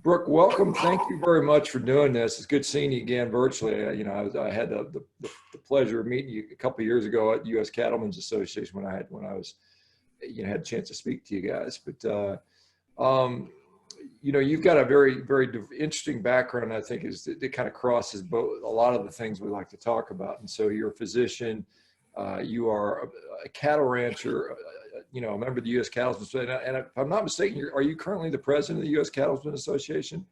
Brooke, welcome. Thank you very much for doing this. It's good seeing you again virtually. I had the pleasure of meeting you a couple of years ago at U.S. Cattlemen's Association when I was had a chance to speak to you guys. But you've got a very interesting background. I think it kind of crosses both a lot of the things we like to talk about. And so you're a physician, you are a cattle rancher, a member of the U.S. Cattlemen's Association. And if I'm not mistaken, are you currently the president of the U.S. Cattlemen's Association?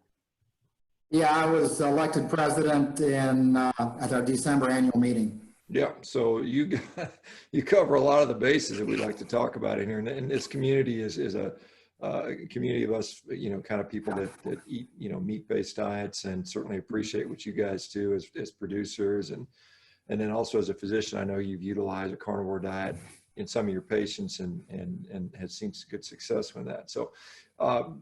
Yeah, I was elected president at our December annual meeting. Yeah, so you cover a lot of the bases that we like to talk about in here, and this community is a community of us, kind of people that eat, meat-based diets, and certainly appreciate what you guys do as producers, and then also as a physician, I know you've utilized a carnivore diet in some of your patients and has seen good success with that. So,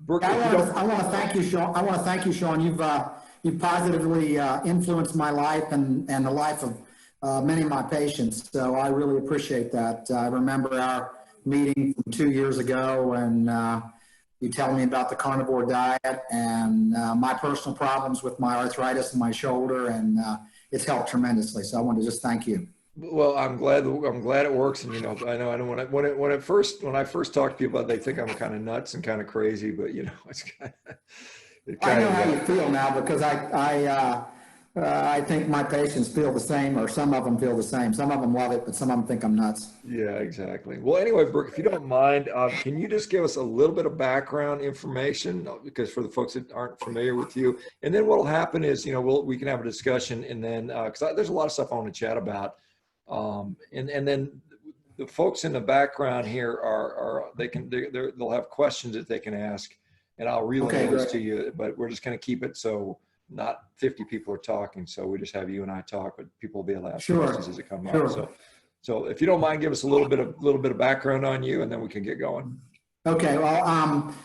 Brooke, I want to thank you, Sean. I want to thank you, Sean. You've positively influenced my life and the life of many of my patients. So I really appreciate that. I remember our meeting from 2 years ago, and you tell me about the carnivore diet and my personal problems with my arthritis in my shoulder, and it's helped tremendously. So I want to just thank you. Well, I'm glad it works. And, I know I don't want to, when I first talk to people, they think I'm kind of nuts and kind of crazy, but it's kind of, I know how you feel now, because I think my patients feel the same, or some of them feel the same. Some of them love it, but some of them think I'm nuts. Yeah, exactly. Well, anyway, Brooke, if you don't mind, can you just give us a little bit of background information, because for the folks that aren't familiar with you, and then what'll happen is, we can have a discussion, and then, because there's a lot of stuff I want to chat about. And then the folks in the background here they'll have questions that they can ask, and I'll relay those to you, but we're just going to keep it so not 50 people are talking. So we just have you and I talk, but people will be able to ask questions as it comes up. So if you don't mind, give us a little bit of background on you, and then we can get going. Okay. Well,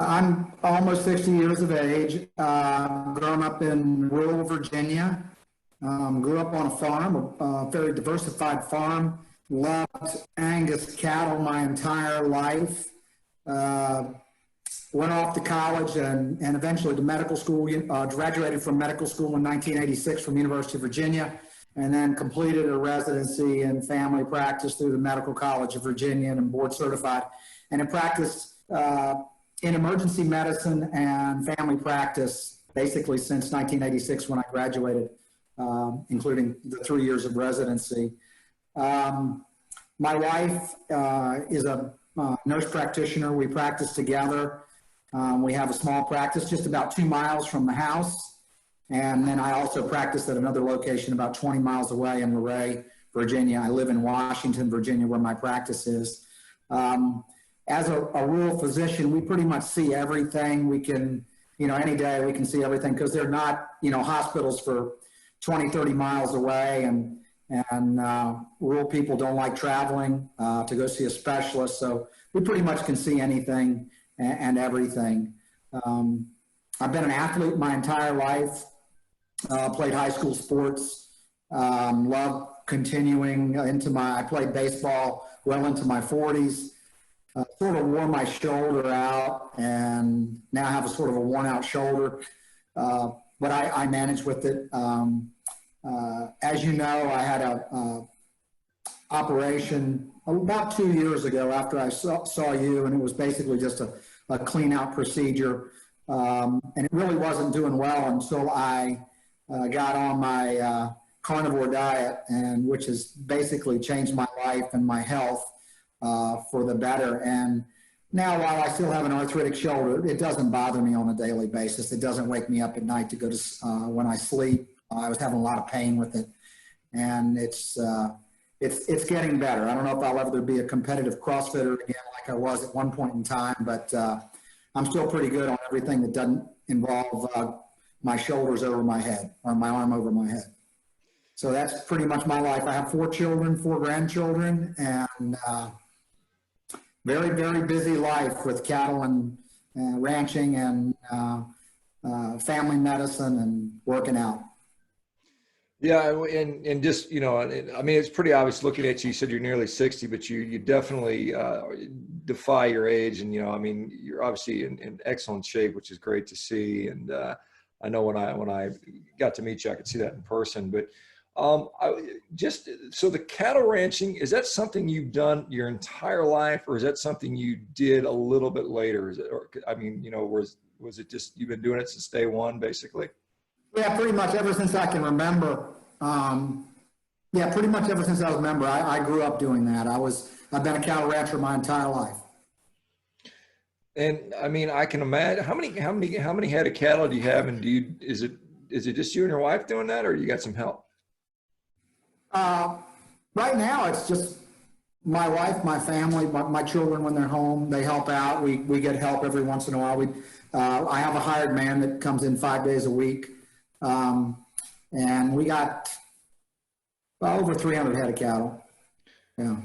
I'm almost 60 years of age, grown up in rural Virginia. Grew up on a farm, a very diversified farm, loved Angus cattle my entire life. Went off to college and eventually to medical school, graduated from medical school in 1986 from University of Virginia, and then completed a residency in family practice through the Medical College of Virginia, and I'm board certified. And in practice in emergency medicine and family practice basically since 1986 when I graduated. Including the 3 years of residency. My wife is a nurse practitioner. We practice together. We have a small practice just about 2 miles from the house. And then I also practice at another location about 20 miles away in Luray, Virginia. I live in Washington, Virginia, where my practice is. As a rural physician, we pretty much see everything. We can, any day we can see everything, because they're not, hospitals for 20, 30 miles away, and rural people don't like traveling to go see a specialist. So we pretty much can see anything and everything. I've been an athlete my entire life, played high school sports, loved continuing I played baseball well into my 40s, sort of wore my shoulder out, and now I have a sort of a worn out shoulder. But I managed with it. As you know, I had a operation about 2 years ago after I saw you, and it was basically just a clean out procedure. And it really wasn't doing well until I got on my carnivore diet, and which has basically changed my life and my health for the better. And now, while I still have an arthritic shoulder, it doesn't bother me on a daily basis. It doesn't wake me up at night to go to when I sleep. I was having a lot of pain with it, and it's getting better. I don't know if I'll ever be a competitive CrossFitter again like I was at one point in time, but I'm still pretty good on everything that doesn't involve my shoulders over my head or my arm over my head. So that's pretty much my life. I have 4 children, 4 grandchildren, and very, very busy life with cattle and ranching and family medicine and working out. Yeah, and just, I mean, it's pretty obvious looking at you. You said you're nearly 60, but you definitely defy your age. And, I mean, you're obviously in excellent shape, which is great to see. And I know when I got to meet you, I could see that in person. But so the cattle ranching, is that something you've done your entire life, or is that something you did a little bit later? Is it, or, I mean, was it just, you've been doing it since day one, basically? Yeah, pretty much ever since I can remember. Yeah, pretty much ever since I was a member. I grew up doing that. I've been a cattle rancher my entire life. And I mean, I can imagine how many head of cattle do you have, and is it just you and your wife doing that, or you got some help? Right now, it's just my wife, my family, my children. When they're home, they help out. We get help every once in a while. I have a hired man that comes in 5 days a week, and we got over 300 head of cattle. Yeah.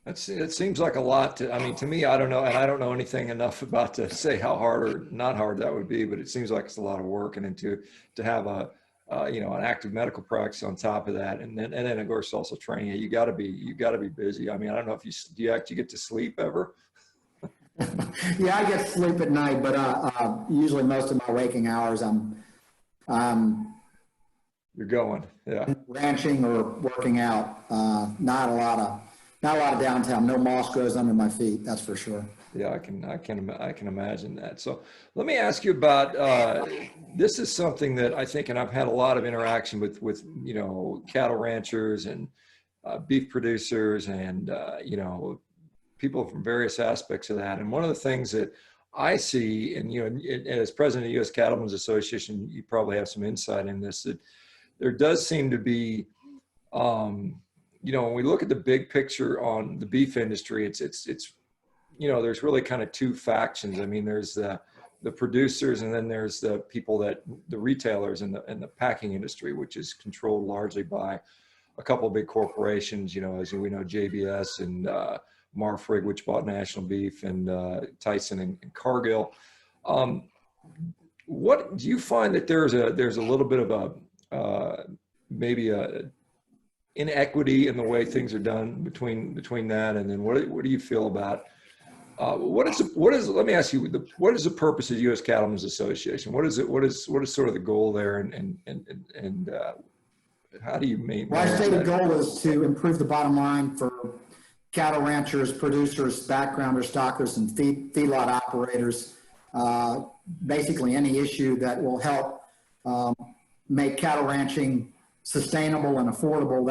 It seems like a lot I mean, to me, I don't know, and I don't know anything enough about to say how hard or not hard that would be, but it seems like it's a lot of work, and then to have an active medical practice on top of that, and then of course also training. You got to be busy. I mean, I don't know if do you actually get to sleep ever? Yeah, I get sleep at night, but usually most of my waking hours You're going, yeah. Ranching or working out. Not a lot of downtime. No moss grows under my feet. That's for sure. Yeah, I can imagine that. So let me ask you about this is something that I think, and I've had a lot of interaction with cattle ranchers and beef producers and people from various aspects of that. And one of the things that I see, and as president of the U.S. Cattlemen's Association, you probably have some insight in this, that there does seem to be, when we look at the big picture on the beef industry, it's there's really kind of two factions. I mean, there's the producers, and then there's the people the retailers in the packing industry, which is controlled largely by a couple of big corporations, as we know, JBS and Marfrig, which bought National Beef, and Tyson and Cargill. What do you find that there's a little bit of maybe a inequity in the way things are done between that, and then what do you feel about let me ask you, what is the purpose of the U.S. Cattlemen's Association? What is sort of the goal there, and how do you maintain? Well, our stated goal is to improve the bottom line for cattle ranchers, producers, backgrounders, stockers, and feedlot operators. Basically, any issue that will help make cattle ranching sustainable and affordable.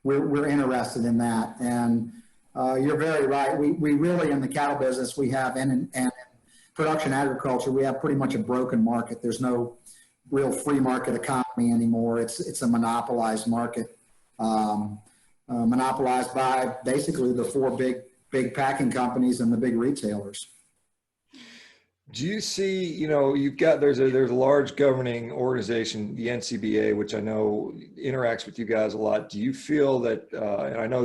We're interested in that. And you're very right. We really, in the cattle business, we have, and production agriculture, we have pretty much a broken market. There's no real free market economy anymore. It's a monopolized market, monopolized by basically the four big packing companies and the big retailers. Do you see, there's a large governing organization, the NCBA, which I know interacts with you guys a lot. Do you feel that, and I know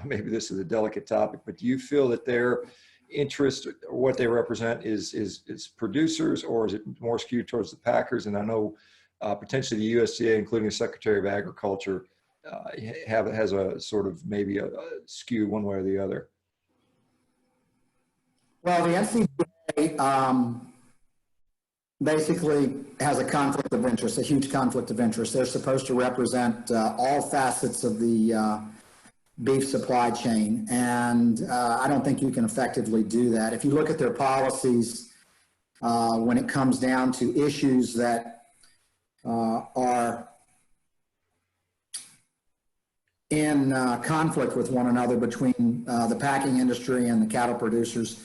maybe this is a delicate topic, but do you feel that their interest, or what they represent, is producers, or is it more skewed towards the packers? And I know potentially the USDA, including the Secretary of Agriculture, has a sort of maybe a skew one way or the other. Well, the NCBA basically has a conflict of interest, a huge conflict of interest. They're supposed to represent all facets of the beef supply chain, and I don't think you can effectively do that. If you look at their policies, when it comes down to issues that are in conflict with one another between the packing industry and the cattle producers,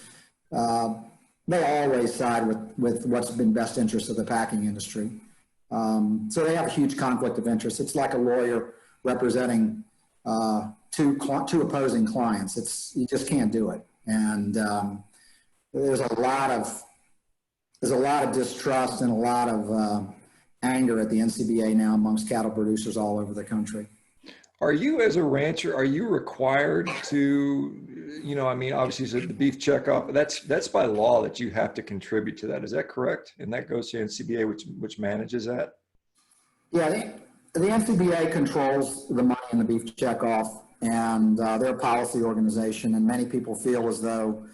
they always side with what's been best interest of the packing industry. So they have a huge conflict of interest. It's like a lawyer representing two opposing clients. You just can't do it. And there's a lot of distrust and a lot of anger at the NCBA now amongst cattle producers all over the country. Are you, as a rancher, are you required to, obviously you said the beef checkoff, that's by law that you have to contribute to that. Is that correct? And that goes to NCBA, which manages that? Yeah, the NCBA controls the money in the beef checkoff, and they're a policy organization, and many people feel as though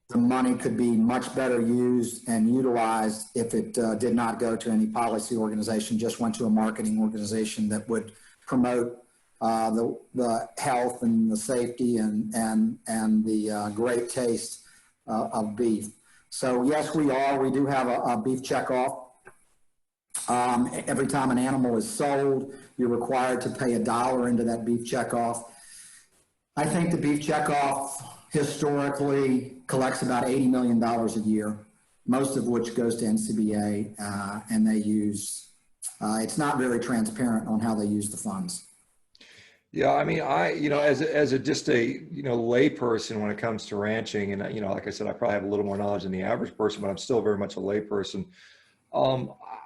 the money could be much better used and utilized if it did not go to any policy organization, just went to a marketing organization that would promote the health and the safety and the great taste of beef. So yes, we do have a beef checkoff. Every time an animal is sold, you're required to pay $1 into that beef checkoff. I think the beef checkoff historically collects about $80 million a year, most of which goes to NCBA, and they use, it's not very transparent on how they use the funds. Yeah, I mean, as just a layperson when it comes to ranching, and like I said, I probably have a little more knowledge than the average person, but I'm still very much a layperson.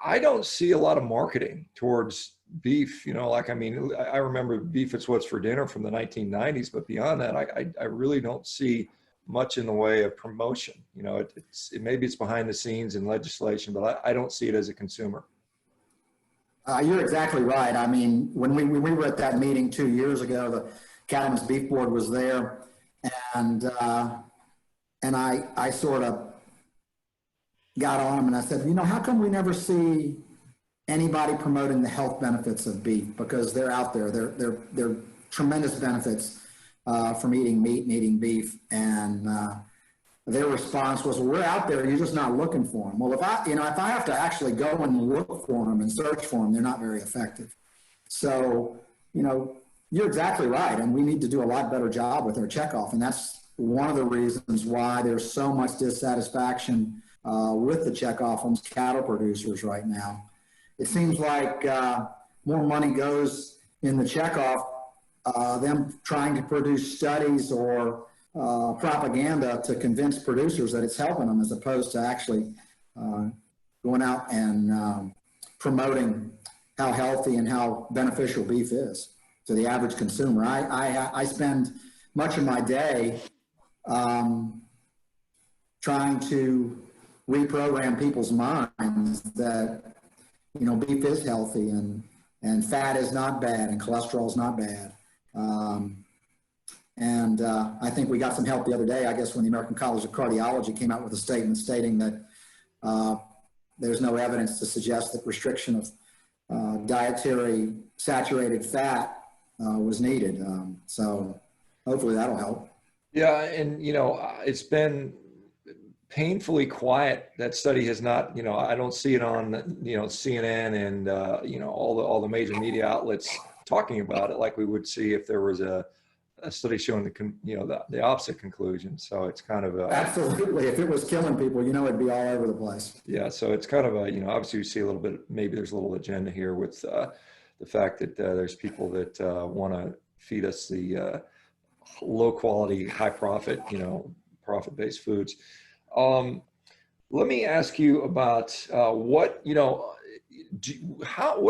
I don't see a lot of marketing towards beef. I remember Beef It's What's for Dinner from the 1990s, but beyond that, I really don't see much in the way of promotion. Maybe it's behind the scenes in legislation, but I don't see it as a consumer. You're exactly right. I mean, when we were at that meeting 2 years ago, the Cattlemen's Beef Board was there, and I sort of got on them and I said, how come we never see anybody promoting the health benefits of beef? Because they're out there. They're tremendous benefits from eating meat and eating beef. And their response was, well, we're out there, you're just not looking for them. Well, if I have to actually go and look for them and search for them, they're not very effective. So, you're exactly right. And we need to do a lot better job with our checkoff. And that's one of the reasons why there's so much dissatisfaction with the checkoff on cattle producers right now. It seems like more money goes in the checkoff, them trying to produce studies or propaganda to convince producers that it's helping them, as opposed to actually going out and promoting how healthy and how beneficial beef is to the average consumer. I spend much of my day trying to reprogram people's minds that beef is healthy and fat is not bad and cholesterol is not bad. I think we got some help the other day, I guess, when the American College of Cardiology came out with a statement stating that there's no evidence to suggest that restriction of dietary saturated fat was needed. So hopefully that'll help. Yeah, and it's been painfully quiet. That study has not, I don't see it on, CNN and, all the major media outlets talking about it like we would see if there was a study showing the opposite conclusion. So it's kind of absolutely. If it was killing people, it'd be all over the place. Yeah. So it's kind of obviously we see a little bit, maybe there's a little agenda here with the fact that there's people that want to feed us the low quality, high profit, profit-based foods. Let me ask you about what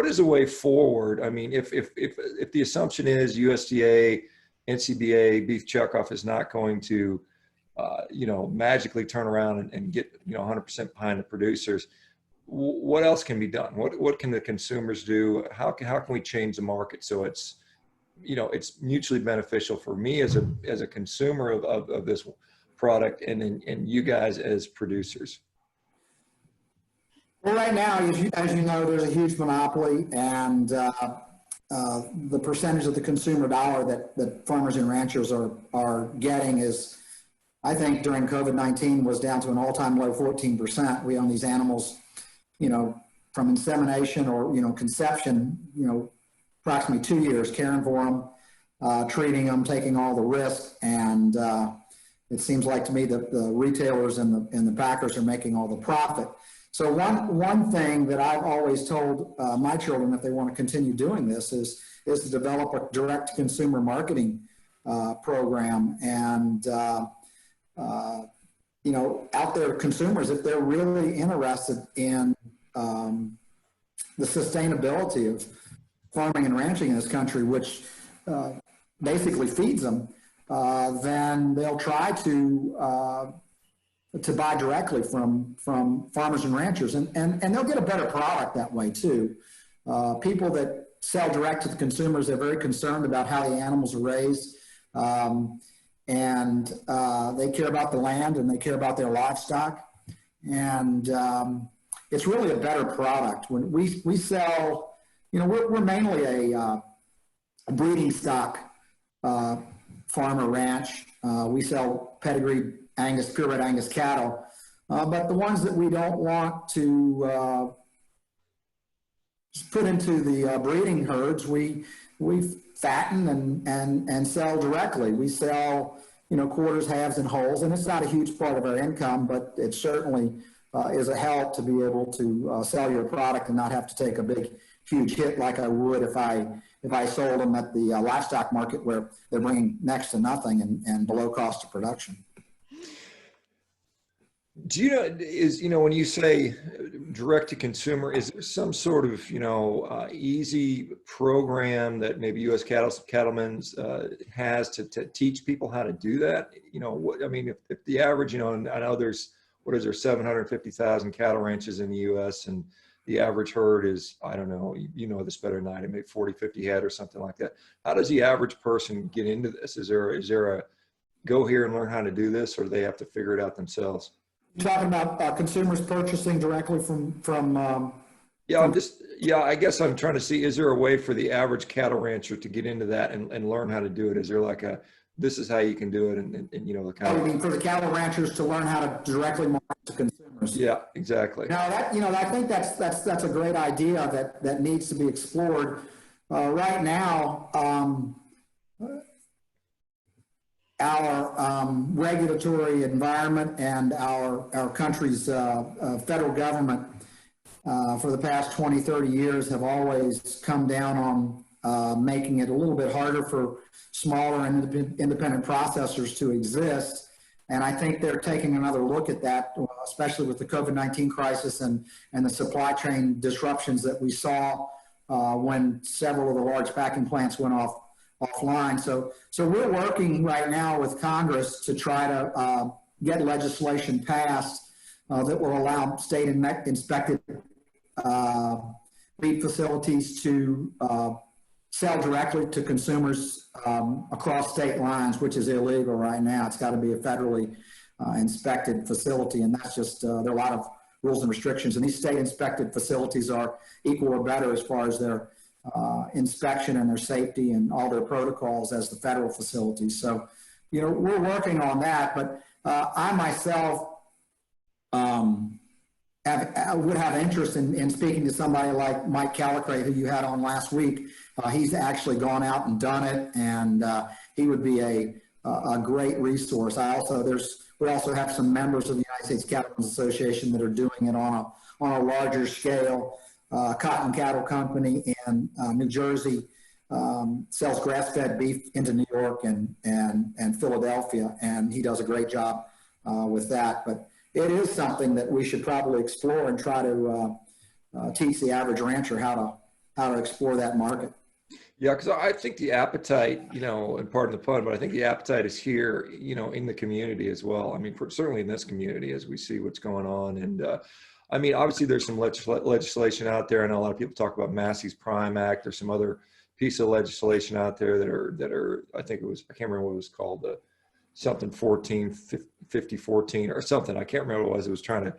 is the way forward? I mean, if the assumption is USDA, NCBA, beef checkoff is not going to, magically turn around and get 100% behind the producers, what else can be done? What can the consumers do? How can we change the market so it's mutually beneficial for me as a consumer of this product and you guys as producers? Well, right now, as you know, there's a huge monopoly, and the percentage of the consumer dollar that farmers and ranchers are getting is, I think, during COVID-19 was down to an all-time low 14%. We own these animals, from insemination or conception, approximately 2 years, caring for them, treating them, taking all the risk, and it seems like to me that the retailers and the packers are making all the profit. So one thing that I've always told my children, if they want to continue doing this, is to develop a direct consumer marketing program. And out there, consumers, if they're really interested in the sustainability of farming and ranching in this country, which basically feeds them, then they'll try to buy directly from farmers and ranchers, and they'll get a better product that way too. People that sell direct to the consumers, they're very concerned about how the animals are raised. and they care about the land and they care about their livestock. And it's really a better product. When we sell, we're mainly a breeding stock farm or ranch. We sell pedigree Angus, purebred Angus cattle. But the ones that we don't want to put into the breeding herds, we fatten and sell directly. We sell, quarters, halves, and wholes, and it's not a huge part of our income, but it certainly is a help to be able to sell your product and not have to take a huge hit like I would if I sold them at the livestock market where they're bringing next to nothing and below cost of production. Do you know, when you say direct to consumer, is there some sort of, easy program that maybe U.S. Cattlemen's has to teach people how to do that? If the average, and I know there's, 750,000 cattle ranches in the U.S. and the average herd is, I don't know, you know this better than I do, maybe 40, 50 head or something like that. How does the average person get into this? Is there a go here and learn how to do this, or do they have to figure it out themselves? You're talking about consumers purchasing directly from I guess I'm trying to see, is there a way for the average cattle rancher to get into that and learn how to do it? Is there like this is how you can do it, and the kind of, for the cattle ranchers to learn how to directly market to consumers? Yeah, exactly. I think that's a great idea that needs to be explored. Right now, our regulatory environment and our country's federal government for the past 20, 30 years have always come down on making it a little bit harder for smaller and independent processors to exist. And I think they're taking another look at that, especially with the COVID-19 crisis and the supply chain disruptions that we saw when several of the large packing plants went offline. So we're working right now with Congress to try to get legislation passed that will allow state inspected meat facilities to sell directly to consumers across state lines, which is illegal right now. It's got to be a federally inspected facility, and that's just, there are a lot of rules and restrictions, and these state inspected facilities are equal or better as far as their inspection and their safety and all their protocols as the federal facilities. So, we're working on that, but I myself would have interest in speaking to somebody like Mike Calicrate, who you had on last week. He's actually gone out and done it, and he would be a great resource. We also have some members of the United States Cattlemen's Association that are doing it on a larger scale. Cotton Cattle Company in New Jersey sells grass-fed beef into New York and Philadelphia, and he does a great job with that. But it is something that we should probably explore and try to teach the average rancher how to explore that market. Yeah, because I think the appetite, and pardon the pun, but I think the appetite is here, in the community as well. I mean, certainly in this community as we see what's going on. And obviously there's some legislation out there. I know a lot of people talk about Massey's Prime Act. There's some other piece of legislation out there that are, I can't remember what it was called, something 5014 or something. I can't remember what it was. It was trying to,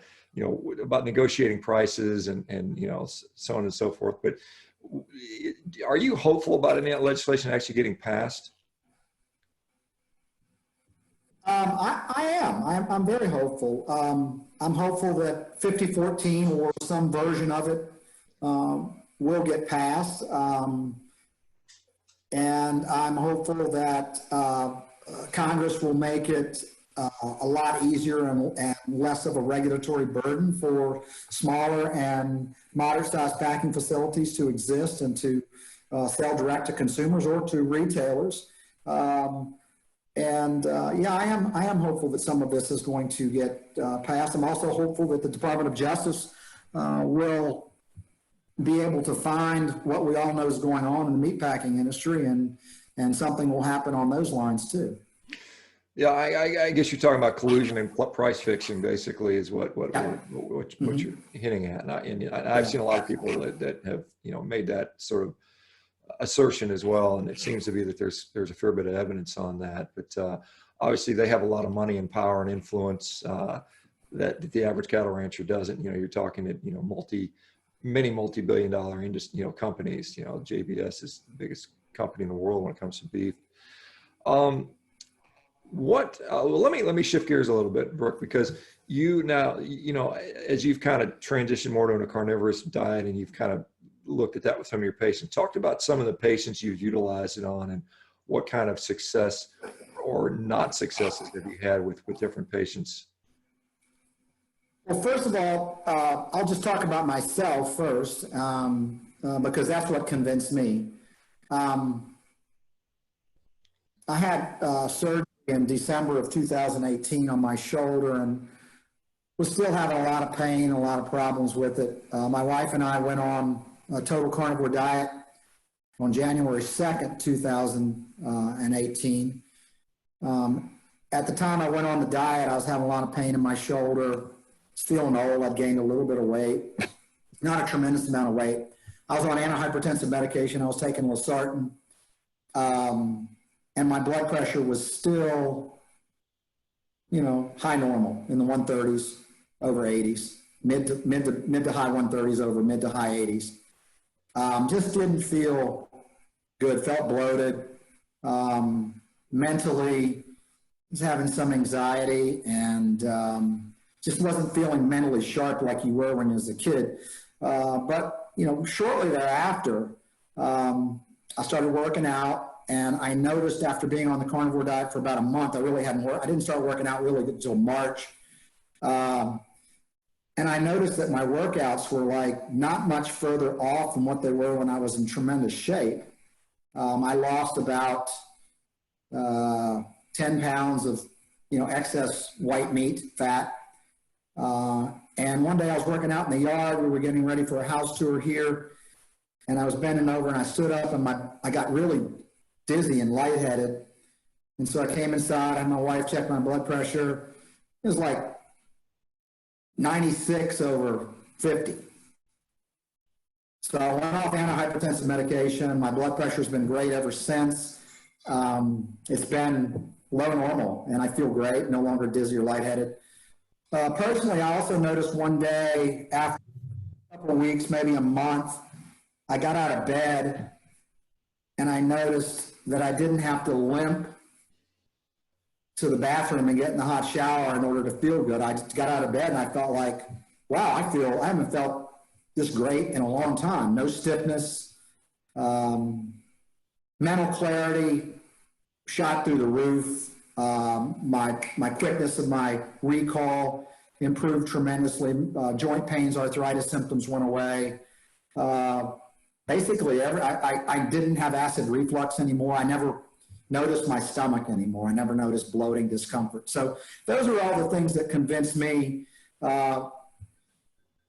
about negotiating prices and so on and so forth. But are you hopeful about any of that legislation actually getting passed? I am. I'm very hopeful. I'm hopeful that 5014 or some version of it will get passed. And I'm hopeful that Congress will make it a lot easier and less of a regulatory burden for smaller and moderate-sized packing facilities to exist and to sell direct to consumers or to retailers. I am hopeful that some of this is going to get passed. I'm also hopeful that the Department of Justice will be able to find what we all know is going on in the meatpacking industry, and something will happen on those lines too. Yeah, I guess you're talking about collusion and price fixing, basically, is what you're hitting at. And I've seen a lot of people that have made that sort of assertion as well, and it seems to be that there's a fair bit of evidence on that. But obviously they have a lot of money and power and influence that the average cattle rancher doesn't. You know, you're talking at, you know, many multi-billion-dollar industry, you know, companies. You know, JBS is the biggest company in the world when it comes to beef. Well, let me shift gears a little bit, Brooke, because you now, you know, as you've kind of transitioned more to a carnivorous diet and you've kind of looked at that with some of your patients, talked about some of the patients you've utilized it on and what kind of success or not successes have you had with different patients? Well, first of all, I'll just talk about myself first, because that's what convinced me. I had surgery in December of 2018 on my shoulder and was still having a lot of pain, a lot of problems with it. My wife and I went on a total carnivore diet on January 2nd, 2018. At the time I went on the diet, I was having a lot of pain in my shoulder, feeling old. I'd gained a little bit of weight, not a tremendous amount of weight. I was on antihypertensive medication. I was taking losartan, and my blood pressure was still, you know, high normal in the 130s over 80s, mid to high 130s over mid to high 80s. Just didn't feel good. Felt bloated. Mentally, was having some anxiety and just wasn't feeling mentally sharp like you were when you was a kid. But, you know, shortly thereafter, I started working out, and I noticed after being on the carnivore diet for about a month, I didn't start working out really until March. And I noticed that my workouts were like not much further off from what they were when I was in tremendous shape. I lost about 10 pounds of, you know, excess white meat, fat. And one day I was working out in the yard. We were getting ready for a house tour here, and I was bending over and I stood up and I got really dizzy and lightheaded. And so I came inside, had my wife check my blood pressure. It was like 96 over 50. So I went off antihypertensive medication. My blood pressure's been great ever since. It's been low normal, and I feel great, no longer dizzy or lightheaded. Personally, I also noticed one day after a couple of weeks, maybe a month, I got out of bed and I noticed that I didn't have to limp to the bathroom and get in the hot shower in order to feel good. I just got out of bed and I felt like, wow, I haven't felt this great in a long time. No stiffness, mental clarity shot through the roof. My quickness of my recall improved tremendously. Joint pains, arthritis symptoms went away. Basically, I didn't have acid reflux anymore. I never noticed my stomach anymore. I never noticed bloating, discomfort. So those are all the things that convinced me. My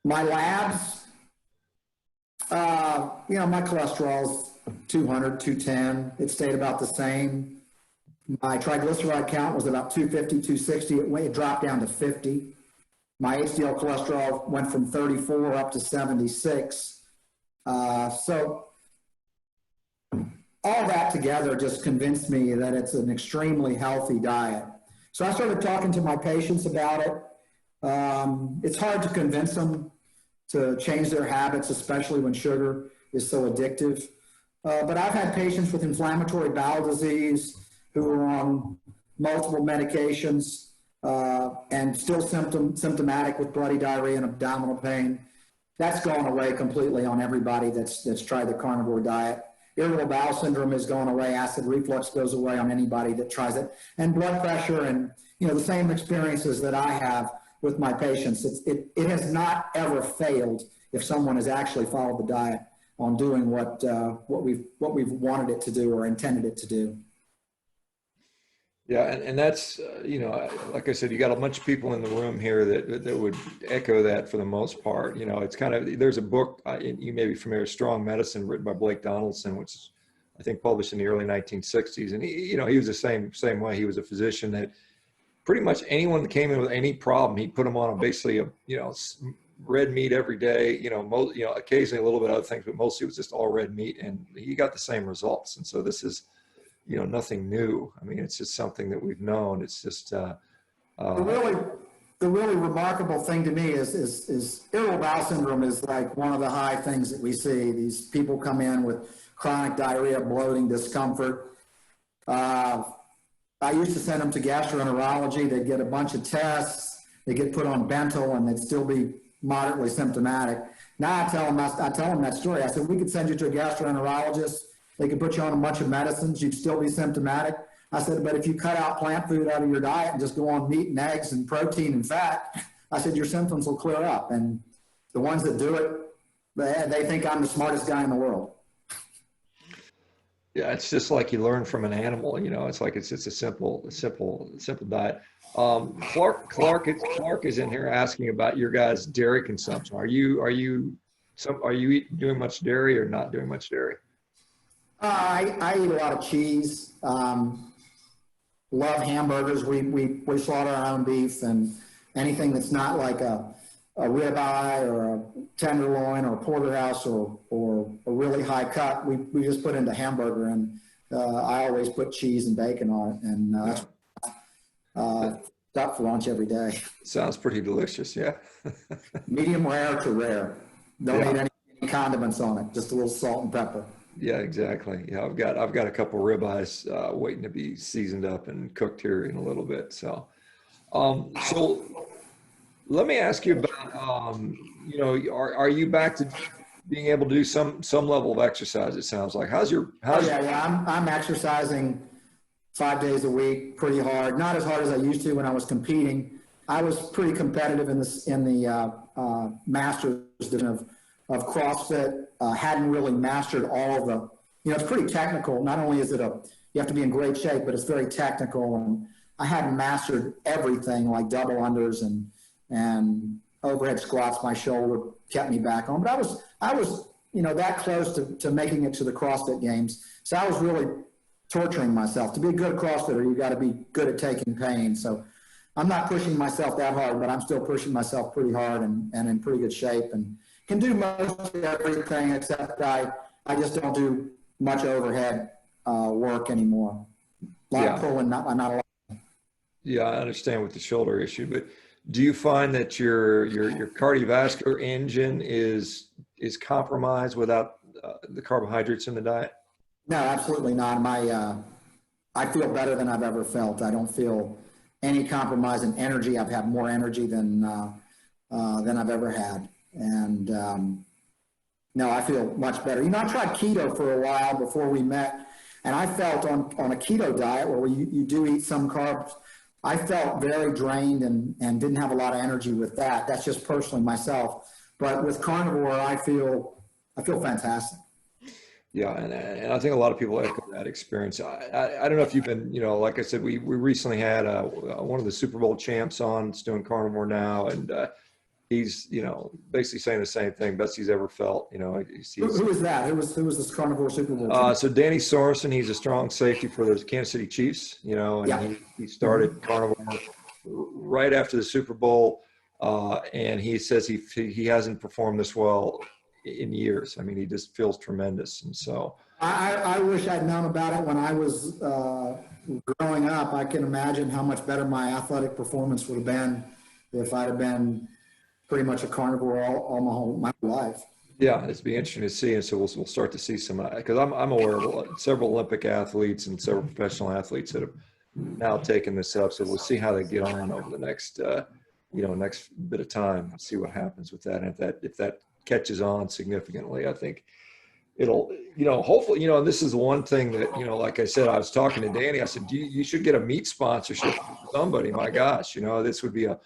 labs, you know, my cholesterol's 200, 210. It stayed about the same. My triglyceride count was about 250, 260. It dropped down to 50. My HDL cholesterol went from 34 up to 76. So all that together just convinced me that it's an extremely healthy diet. So I started talking to my patients about it. It's hard to convince them to change their habits, especially when sugar is so addictive. But I've had patients with inflammatory bowel disease who are on multiple medications and still symptomatic with bloody diarrhea and abdominal pain. That's gone away completely on everybody that's tried the carnivore diet. Irritable bowel syndrome has gone away. Acid reflux goes away on anybody that tries it. And blood pressure and, you know, the same experiences that I have with my patients. It has not ever failed if someone has actually followed the diet on doing what we've wanted it to do or intended it to do. Yeah, and that's, you know, like I said, you got a bunch of people in the room here that would echo that for the most part. You know, it's kind of, there's a book, you may be familiar, Strong Medicine, written by Blake Donaldson, which is, I think, published in the early 1960s. And he, you know, he was the same way. He was a physician that pretty much anyone that came in with any problem, he put them on basically a, you know, red meat every day, you know, occasionally a little bit of other things, but mostly it was just all red meat, and he got the same results. And so this is, nothing new. I mean, it's just something that we've known. It's just, The really remarkable thing to me is irritable bowel syndrome is like one of the high things that we see. These people come in with chronic diarrhea, bloating, discomfort. I used to send them to gastroenterology. They'd get a bunch of tests. They get put on Bentyl, and they'd still be moderately symptomatic. Now I tell them that story. I said, we could send you to a gastroenterologist. They could put you on a bunch of medicines. You'd still be symptomatic. I said, but if you cut out plant food out of your diet and just go on meat and eggs and protein and fat, I said, your symptoms will clear up. And the ones that do it, they think I'm the smartest guy in the world. Yeah, it's just like you learn from an animal. It's like it's just a simple diet. Clark is in here asking about your guys' dairy consumption. Are you doing much dairy or not doing much dairy? I eat a lot of cheese. Love hamburgers. We slaughter our own beef, and anything that's not like a ribeye or a tenderloin or a porterhouse or a really high cut, we just put into hamburger, and I always put cheese and bacon on it, and that's stuff for lunch every day. Sounds pretty delicious, yeah. Medium rare to rare. Don't need any condiments on it, just a little salt and pepper. Yeah, exactly. Yeah, I've got a couple ribeyes waiting to be seasoned up and cooked here in a little bit. So let me ask you about, are you back to being able to do some level of exercise? It sounds like. I'm exercising 5 days a week, pretty hard. Not as hard as I used to when I was competing. I was pretty competitive in the Masters division of CrossFit. Hadn't really mastered all of the, it's pretty technical. Not only is it you have to be in great shape, but it's very technical. And I hadn't mastered everything, like double unders and overhead squats. My shoulder kept me back on. But I was that close to making it to the CrossFit Games. So I was really torturing myself. To be a good CrossFitter, you got to be good at taking pain. So I'm not pushing myself that hard, but I'm still pushing myself pretty hard and in pretty good shape, and can do most everything except I just don't do much overhead work anymore. A lot of pulling, not a lot. Yeah, I understand with the shoulder issue, but do you find that your cardiovascular engine is compromised without the carbohydrates in the diet? No, absolutely not. I feel better than I've ever felt. I don't feel any compromise in energy. I've had more energy than I've ever had. And no, I feel much better. I tried keto for a while before we met, and I felt on a keto diet where you do eat some carbs, I felt very drained and didn't have a lot of energy with that. That's just personally myself. But with carnivore, I feel fantastic. Yeah, and I think a lot of people echo that experience. I don't know if you've been, like I said, we recently had one of the Super Bowl champs on. It's doing carnivore now, and he's, basically saying the same thing, best he's ever felt. Who is that? Who was this carnivore Super Bowl? So Danny Sorensen, he's a strong safety for the Kansas City Chiefs. And he started carnivore right after the Super Bowl, and he says he hasn't performed this well in years. I mean, he just feels tremendous, and so. I wish I'd known about it when I was growing up. I can imagine how much better my athletic performance would have been if I'd have been pretty much a carnivore all my whole life. Yeah, it's be interesting to see, and so we'll start to see some, because I'm aware of several Olympic athletes and several professional athletes that have now taken this up. So we'll see how they get on over the next next bit of time, and see what happens with that. And if that catches on significantly, I think it'll, hopefully, and this is one thing that, like I said, I was talking to Danny, I said, you should get a meat sponsorship from somebody. My gosh, this would be a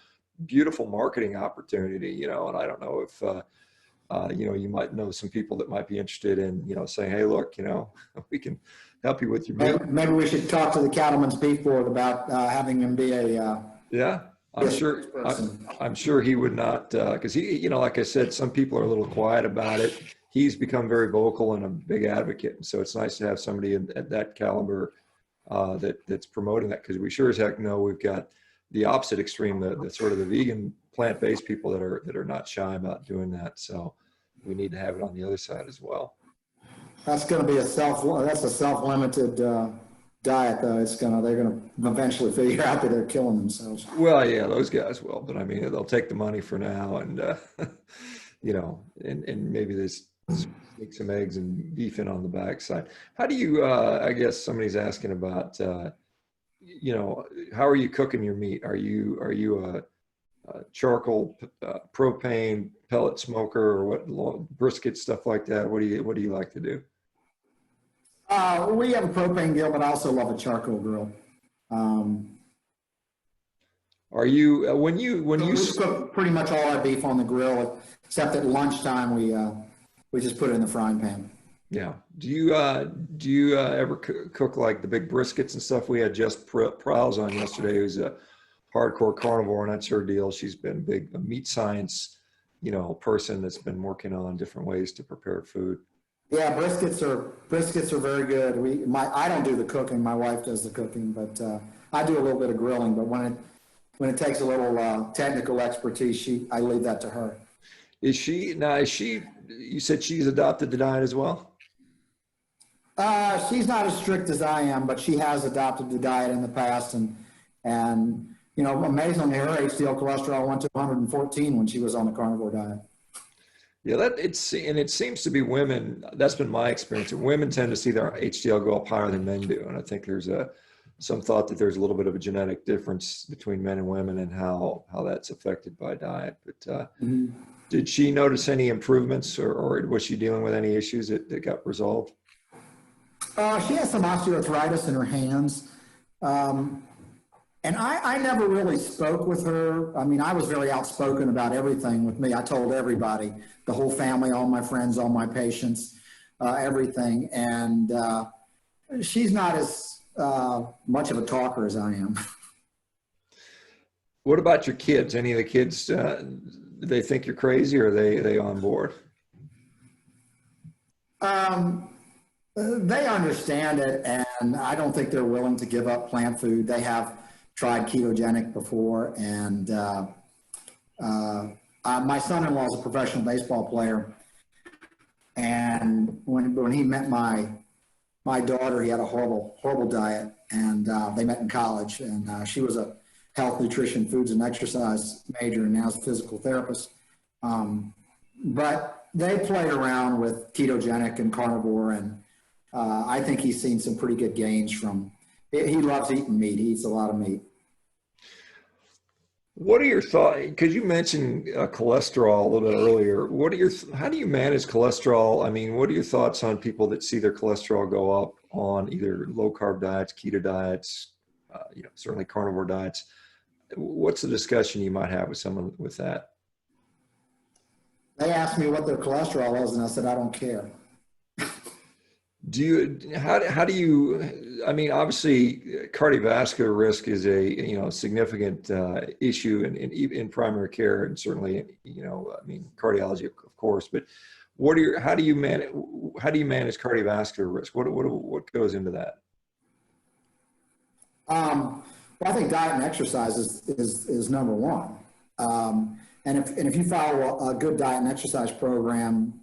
beautiful marketing opportunity, and I don't know if, you might know some people that might be interested in, saying, hey, look, we can help you with your meat. Maybe we should talk to the Cattlemen's Beef Board about having him be a, yeah. I'm sure he would not, because he, like I said, some people are a little quiet about it. He's become very vocal and a big advocate, and so it's nice to have somebody at that caliber that's promoting that, because we sure as heck know we've got the opposite extreme, the sort of the vegan plant-based people that are not shy about doing that. So we need to have it on the other side as well. That's going to be a self-limited diet, though, they're gonna eventually figure out that they're killing themselves. Well, yeah, those guys will, but I mean, they'll take the money for now, and and maybe they sneak some eggs and beef in on the backside. How do you? I guess somebody's asking about, how are you cooking your meat? Are you a charcoal, propane, pellet smoker, or what? Brisket, stuff like that. What do you like to do? We have a propane grill, but I also love a charcoal grill. Are you when We you cook pretty much all our beef on the grill, except at lunchtime we just put it in the frying pan. Yeah. Do you ever cook like the big briskets and stuff? We had Jess Prowls on yesterday, who's a hardcore carnivore, and that's her deal. She's been a meat science, person that's been working on different ways to prepare food. Yeah, briskets are very good. I don't do the cooking. My wife does the cooking, but I do a little bit of grilling. But when it takes a little technical expertise, I leave that to her. Is she now? You said she's adopted the diet as well? She's not as strict as I am, but she has adopted the diet in the past, and amazingly, her HDL cholesterol went to 114 when she was on the carnivore diet. Yeah, it seems to be women. That's been my experience. Women tend to see their HDL go up higher than men do, and I think there's some thought that there's a little bit of a genetic difference between men and women and how that's affected by diet. But did she notice any improvements, or was she dealing with any issues that got resolved? She has some osteoarthritis in her hands. And I never really spoke with her. I mean, I was very outspoken about everything with me. I told everybody, the whole family, all my friends, all my patients, everything. And she's not as much of a talker as I am. What about your kids? Any of the kids, do they think you're crazy, or are they on board? They understand it, and I don't think they're willing to give up plant food. They have tried ketogenic before, and my son-in-law is a professional baseball player, and when he met my daughter, he had a horrible diet, and they met in college, and she was a health, nutrition, foods, and exercise major, and now is a physical therapist. But they played around with ketogenic and carnivore, and I think he's seen some pretty good gains from. He loves eating meat. He eats a lot of meat. What are your thoughts? Because you mentioned cholesterol a little bit earlier. How do you manage cholesterol? I mean, what are your thoughts on people that see their cholesterol go up on either low carb diets, keto diets, certainly carnivore diets? What's the discussion you might have with someone with that? They asked me what their cholesterol is, and I said, I don't care. How do you, I mean, obviously cardiovascular risk is a, significant issue in primary care, and certainly, I mean, cardiology, of course, but how do you manage cardiovascular risk? What goes into that? Well, I think diet and exercise is number one. And if you follow a good diet and exercise program,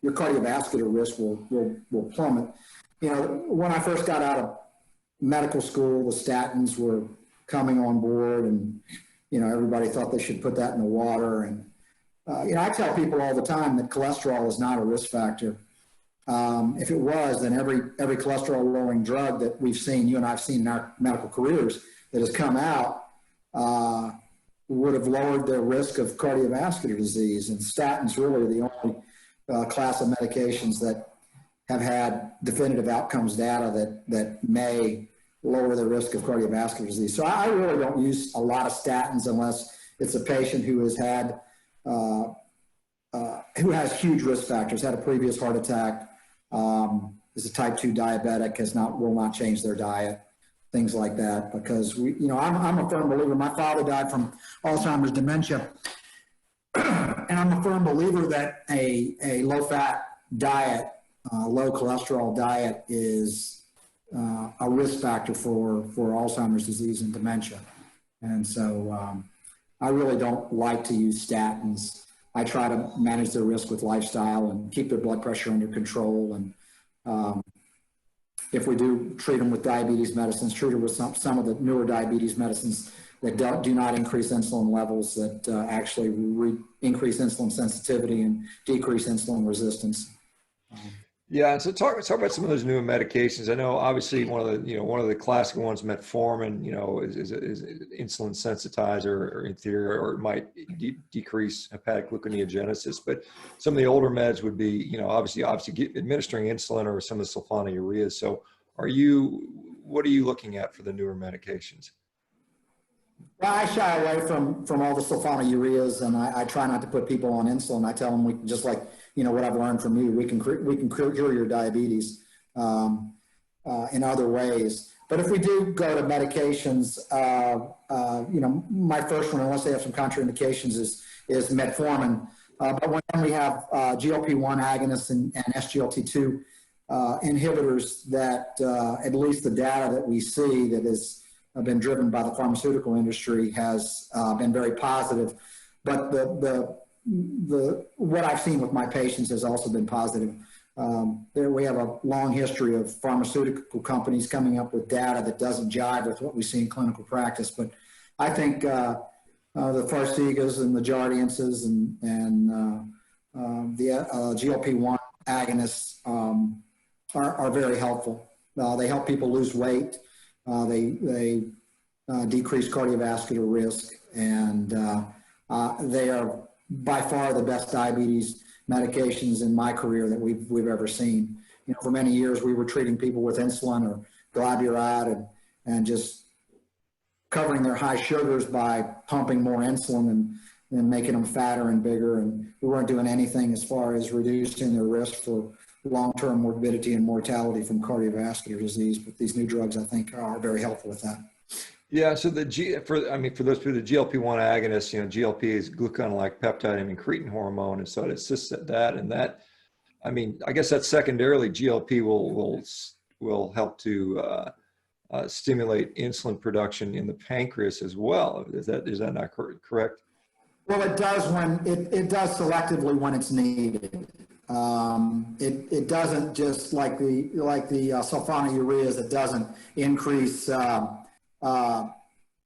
your cardiovascular risk will plummet. When I first got out of medical school, the statins were coming on board, and everybody thought they should put that in the water. And I tell people all the time that cholesterol is not a risk factor. If it was, then every cholesterol-lowering drug that we've seen, you and I've seen in our medical careers, that has come out would have lowered their risk of cardiovascular disease. And statins really are the only class of medications that have had definitive outcomes data that may lower the risk of cardiovascular disease. So I really don't use a lot of statins unless it's a patient who has had who has huge risk factors, had a previous heart attack, is a type 2 diabetic, will not change their diet, things like that. Because I'm a firm believer. My father died from Alzheimer's dementia. And I'm a firm believer that a low-fat diet, low cholesterol diet is a risk factor for Alzheimer's disease and dementia. And so I really don't like to use statins. I try to manage their risk with lifestyle and keep their blood pressure under control. And if we do treat them with diabetes medicines, treat them with some of the newer diabetes medicines that do not increase insulin levels, that actually increase insulin sensitivity and decrease insulin resistance. Yeah, so talk about some of those new medications. I know obviously one of the classic ones, metformin, is insulin sensitizer, or in theory, or it might decrease hepatic gluconeogenesis. But some of the older meds would be, obviously administering insulin or some of the sulfonylureas. So what are you looking at for the newer medications? Well, I shy away from all the sulfonylureas, and I try not to put people on insulin. I tell them, we can, just like what I've learned from you, we can cure your diabetes in other ways. But if we do go to medications, my first one, unless they have some contraindications, is metformin. But when we have GLP-1 agonists and SGLT2 inhibitors, that at least the data that we see that is been driven by the pharmaceutical industry has been very positive. But what I've seen with my patients has also been positive. We have a long history of pharmaceutical companies coming up with data that doesn't jive with what we see in clinical practice. But I think the Farxigas and the Jardiances and the GLP-1 agonists are very helpful. They help people lose weight. They decrease cardiovascular risk, and they are by far the best diabetes medications in my career that we've ever seen. For many years we were treating people with insulin or glyburide and just covering their high sugars by pumping more insulin and making them fatter and bigger, and we weren't doing anything as far as reducing their risk for long-term morbidity and mortality from cardiovascular disease. But these new drugs, I think, are very helpful with that. Yeah. So for those people, the GLP-1 agonists, GLP is glucagon-like peptide and incretin hormone, and so it assists at that. And that, I guess that's secondarily, GLP will help to stimulate insulin production in the pancreas as well. Is that not correct? Well, it does it does selectively when it's needed. It doesn't, just like the sulfonylureas, it doesn't increase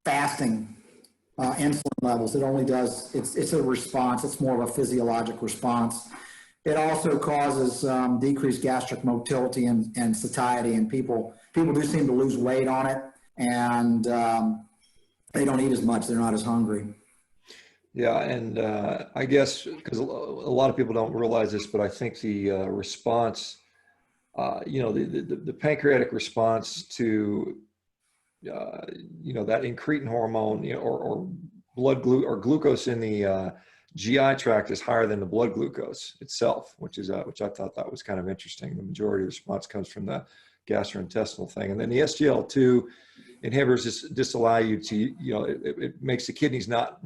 fasting insulin levels. It only does, it's a response. It's more of a physiologic response. It also causes decreased gastric motility and satiety, and people do seem to lose weight on it, and they don't eat as much. They're not as hungry. Yeah, and I guess because a lot of people don't realize this, but I think the response, the pancreatic response to, that incretin hormone, or glucose in the GI tract is higher than the blood glucose itself, which I thought that was kind of interesting. The majority of the response comes from the gastrointestinal thing, and then the SGLT2 inhibitors disallow you to, it makes the kidneys not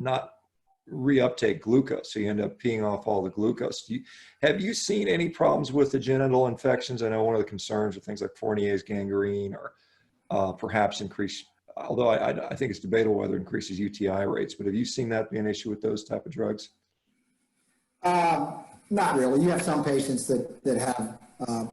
reuptake glucose, so you end up peeing off all the glucose. Have you seen any problems with the genital infections? I know one of the concerns are things like Fournier's gangrene, or perhaps increase, although I think it's debatable whether it increases UTI rates, but have you seen that be an issue with those type of drugs? Not really. You have some patients that have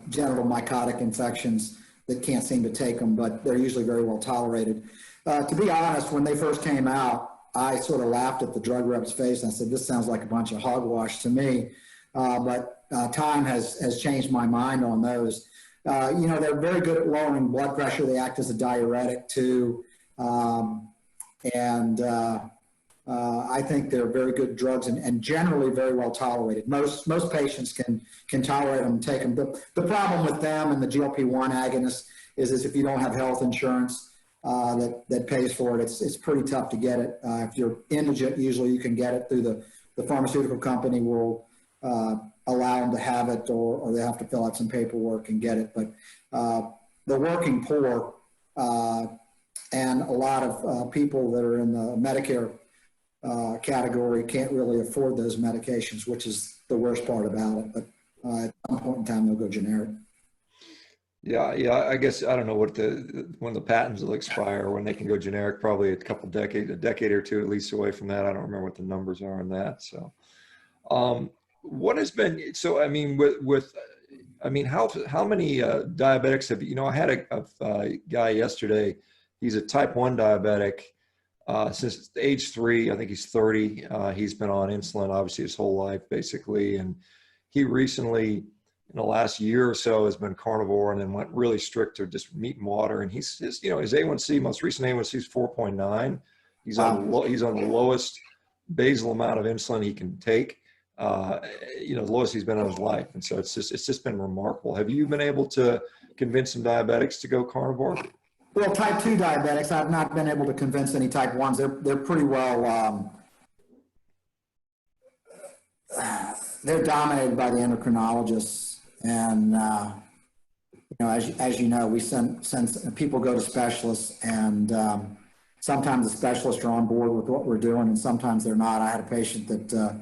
genital mycotic infections that can't seem to take them, but they're usually very well tolerated. To be honest, when they first came out, I sort of laughed at the drug rep's face, and I said, this sounds like a bunch of hogwash to me. But time has changed my mind on those. They're very good at lowering blood pressure. They act as a diuretic too. I think they're very good drugs, and generally very well tolerated. Most patients can tolerate them and take them. The problem with them and the GLP-1 agonists is if you don't have health insurance that pays for it, it's pretty tough to get it. If you're indigent, usually you can get it through the pharmaceutical company will allow them to have it, or they have to fill out some paperwork and get it. But the working poor and a lot of people that are in the Medicare category can't really afford those medications, which is the worst part about it. But at some point in time, they'll go generic. Yeah. I guess I don't know when the patents will expire, when they can go generic. Probably a decade or two at least away from that. I don't remember what the numbers are on that. So, what has been, so I mean, with I mean, how many diabetics have you know? I had a guy yesterday. He's a type 1 diabetic since age 3. I think he's 30. He's been on insulin obviously his whole life basically, and he recently, in the last year or so, has been carnivore and then went really strict to just meat and water. And he's his, you know, his A1C, most recent A1C is 4.9. He's on the lowest basal amount of insulin he can take. You know, the lowest he's been in his life. And so it's just been remarkable. Have you been able to convince some diabetics to go carnivore? Well, type 2 diabetics, I've not been able to convince any type 1s. They're pretty well, they're dominated by the endocrinologists. And, you know, as you know, we send people go to specialists, and sometimes the specialists are on board with what we're doing and sometimes they're not. I had a patient that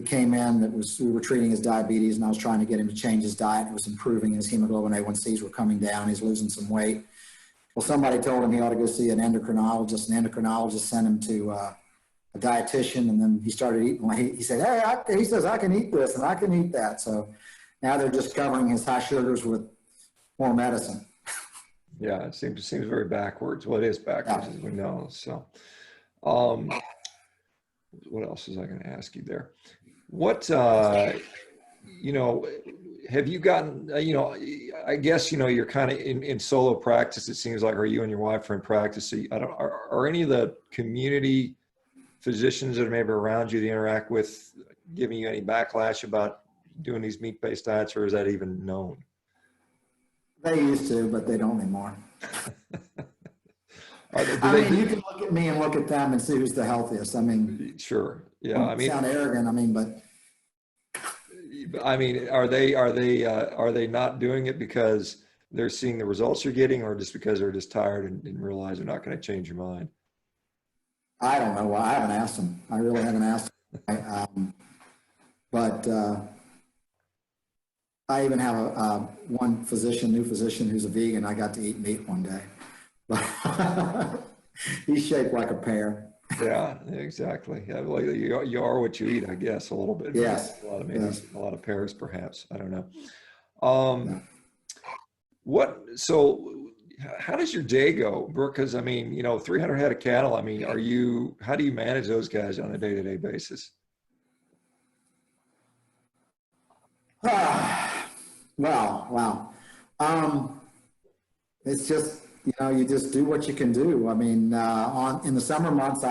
came in we were treating his diabetes, and I was trying to get him to change his diet. It was improving. His hemoglobin A1Cs were coming down. He's losing some weight. Well, somebody told him he ought to go see an endocrinologist, and the endocrinologist sent him to a dietitian, and then he started eating. He said, hey, he says, I can eat this and I can eat that. So now they're just covering his high sugars with more medicine. Yeah, it seems very backwards. Well, it is backwards, as we know. So, what else was I going to ask you there? What, you know, have you gotten, you know, I guess, you know, you're kind of in solo practice, it seems like, or you and your wife are in practice. So are any of the community physicians that are maybe around you to interact with giving you any backlash about doing these meat-based diets, or is that even known? They used to, but they don't anymore. You can look at me and look at them and see who's the healthiest. I mean, sure. Yeah. I mean, sound arrogant. I mean, but I mean, are they not doing it because they're seeing the results you're getting, or just because they're just tired and realize they're not going to change your mind? I don't know why. I haven't asked them. I really haven't asked them. But I even have one new physician who's a vegan. I got to eat meat one day. He's shaped like a pear. Yeah, exactly. Yeah, well, you are what you eat, I guess, a little bit. Yes. A lot of pears, perhaps. I don't know. So how does your day go, Brooke? Because I mean, you know, 300 head of cattle. I mean, how do you manage those guys on a day-to-day basis? Wow. It's just, you know, you just do what you can do. I mean, in the summer months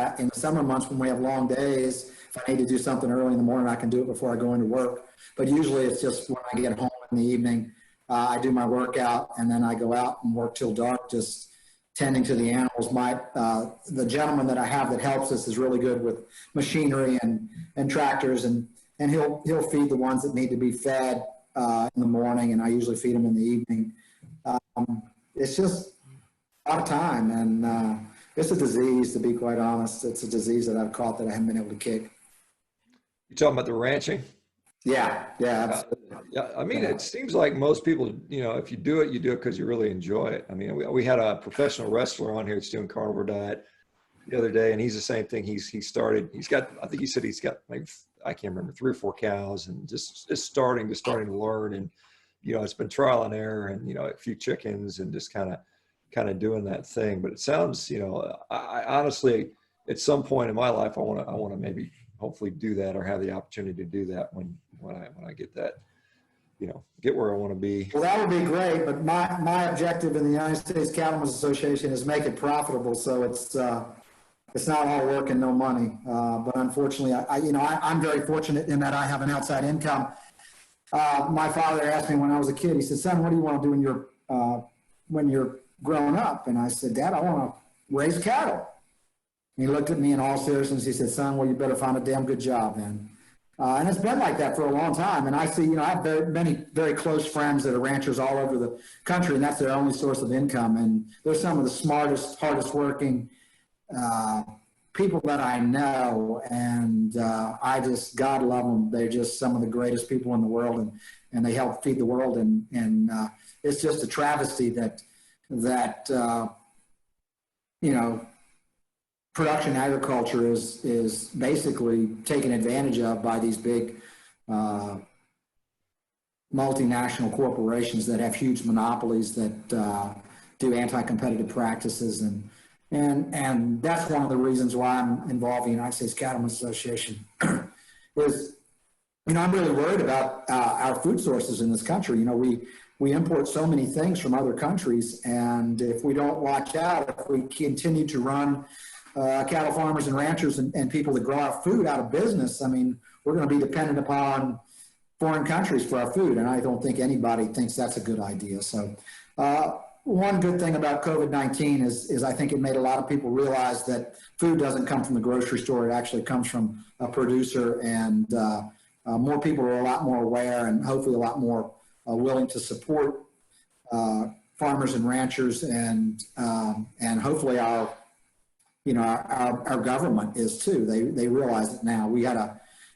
when we have long days, if I need to do something early in the morning, I can do it before I go into work. But usually it's just when I get home in the evening, I do my workout, and then I go out and work till dark, just tending to the animals. The gentleman that I have that helps us is really good with machinery and tractors, and he'll feed the ones that need to be fed in the morning, and I usually feed them in the evening. It's just a lot of time, and it's a disease, to be quite honest. It's a disease that I've caught that I haven't been able to kick. You talking about the ranching? Yeah, absolutely. Yeah, I mean, it seems like most people, you know, if you do it because you really enjoy it. I mean, we had a professional wrestler on here that's doing carnivore diet the other day, and he's the same thing. He's got, I think he said he's got, like, I can't remember, 3 or 4 cows, and just starting to learn. And, you know, it's been trial and error, and, you know, a few chickens, and just kind of doing that thing. But it sounds, you know, I honestly, at some point in my life, I want to maybe hopefully do that, or have the opportunity to do that when I get that, you know, get where I want to be. Well, that would be great, but my objective in the United States Cattlemen's Association is make it profitable. So it's not all work and no money. But unfortunately, I'm very fortunate in that I have an outside income. My father asked me when I was a kid, he said, son, what do you want to do when you're growing up? And I said, Dad, I want to raise cattle. And he looked at me in all seriousness. He said, son, well, you better find a damn good job then. And it's been like that for a long time. And I see, you know, I have many very close friends that are ranchers all over the country, and that's their only source of income. And they're some of the smartest, hardest working people that I know. And I just, God love them. They're just some of the greatest people in the world, and they help feed the world. And it's just a travesty that you know, production agriculture is basically taken advantage of by these big multinational corporations that have huge monopolies that do anti-competitive practices, and that's one of the reasons why I'm involved in the United States Cattlemen's Association. Is, I'm really worried about our food sources in this country. We import so many things from other countries, and if we don't watch out, if we continue to run cattle farmers and ranchers and people that grow our food out of business, we're going to be dependent upon foreign countries for our food, and I don't think anybody thinks that's a good idea. So one good thing about COVID-19 is I think it made a lot of people realize that food doesn't come from the grocery store. It actually comes from a producer, and more people are a lot more aware and hopefully a lot more willing to support farmers and ranchers, and hopefully our government is too. They realize it now. We had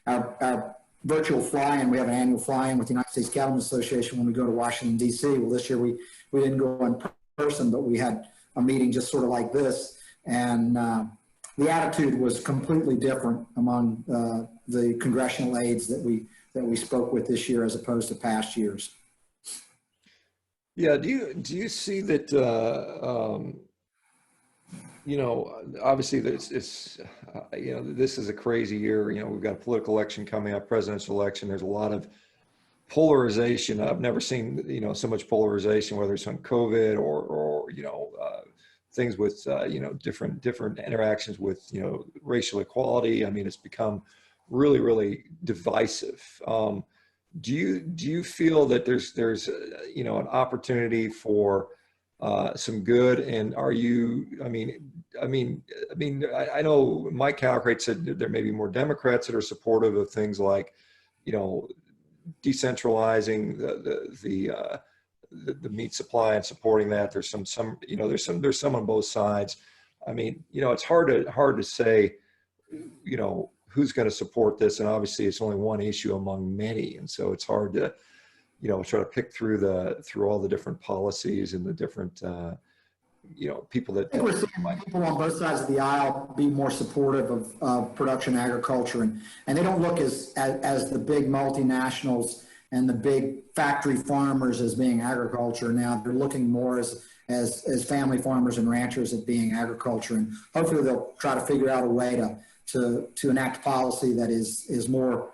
our virtual fly-in. We have an annual fly-in with the United States Cattlemen's Association when we go to Washington, D.C. Well, this year we didn't go in person, but we had a meeting just sort of like this, and the attitude was completely different among the congressional aides that we spoke with this year as opposed to past years. Yeah. Do you see that? Obviously, this is a crazy year. We've got a political election coming up, presidential election. There's a lot of polarization. I've never seen so much polarization, whether it's on COVID or things with different interactions with racial equality. It's become really, really divisive. Do you feel that there's an opportunity for some good? And are you? I know Mike Calcrate said there may be more Democrats that are supportive of things like, decentralizing the meat supply and supporting that. There's some on both sides. It's hard to say, who's going to support this, and obviously it's only one issue among many, and so it's hard to try to pick through all the different policies and the different people that. I think we're seeing people on both sides of the aisle be more supportive of production agriculture, and they don't look as the big multinationals and the big factory farmers as being agriculture. Now they're looking more as family farmers and ranchers at being agriculture, and hopefully they'll try to figure out a way to enact policy that is more